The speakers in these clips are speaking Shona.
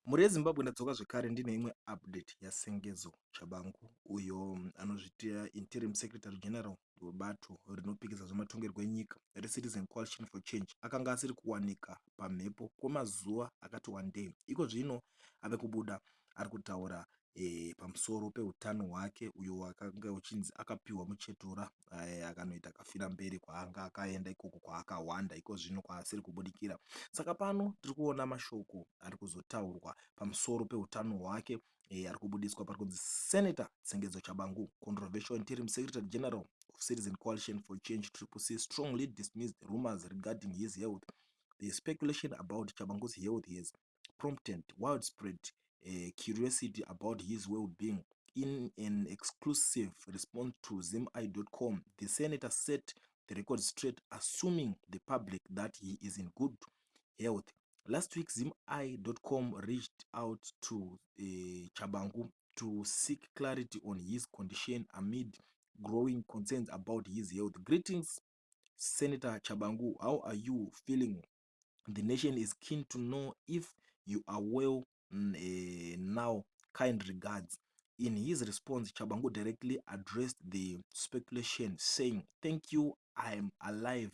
Mhuri yeZimbabwe ndadzoka zvekare ndine imwe update yaSengezo Chabangu uyo anozviita interim secretary general webato rinopikisa zvematongerwo enyika reCitizen Coalition for Change. Akanga asiri kuwanika pamhepo kwemazuva akati wandei. Iko zvino ave kubuda ari kutaura pamusoro peutano hwake uyo wakanga uchinzi akapiwa muchetura akanoita kafira mberi kwaanga akaenda ikoko kwaakawanda iko zvino kwaasiri kubudikira. Saka pano tiri kuona mashoko ari kuzotaurwa pamusoro peutano hwake ari kubudiswa pari kunzi Senator Sengezo Chabangu, controversial interim secretary general of Citizen Coalition for Change CCC, strongly dismissed rumors regarding his health. The speculation about Chabangu's health has prompted widespread curiosity about his well-being. In an exclusive response to zimeye.com, the senator set the record straight, assuming the public that he is in good health. Last week, zimeye.com reached out to Chabangu to seek clarity on his condition amid growing concerns about his health. Greetings, Senator Chabangu. How are you feeling? The nation is keen to know if you are well now. Kind regards. In his response, Chabangu directly addressed the speculation, saying, "Thank you, I am alive,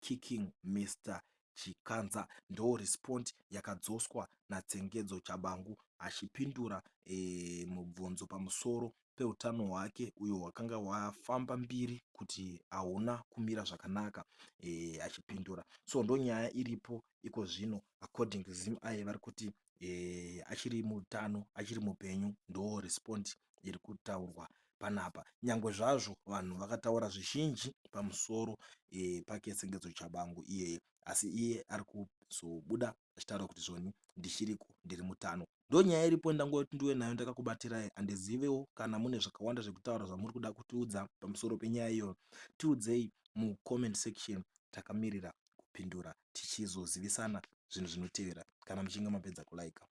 kicking, Mr. Chikanza." Ndo response yakadzoswa naTsengedzo Chabangu achipindura mubvunzo pamusoro peutano hwake uyo hwakanga hwafamba mbiri kuti hauna kumira zvakanaka achipindura. So ndo nyaya iripo iko zvino according to Zimeye vari kuti achiri mutano achiri mupenyu, ndo response iri kutaurwa panapa. Nyangwe zvazvo vanhu vakataura zvizhinji pamusoro pake Sengezo Chabangu iyeye, asi iye ari kuzobuda achitaura kuti zvoni ndichiriko ndiri mutano. Ndo nyaya iripo ndangoti ndiwe nayo ndakakubatirai. Handizivewo kana mune zvakawanda zvekutaura zvamuri kuda kutiudza pamusoro penyaya iyo, tiudzei mucomment section. Takamirira kupindura tichizozivisana zvinhu zvinotevera kana muchinge mapedza kulaika.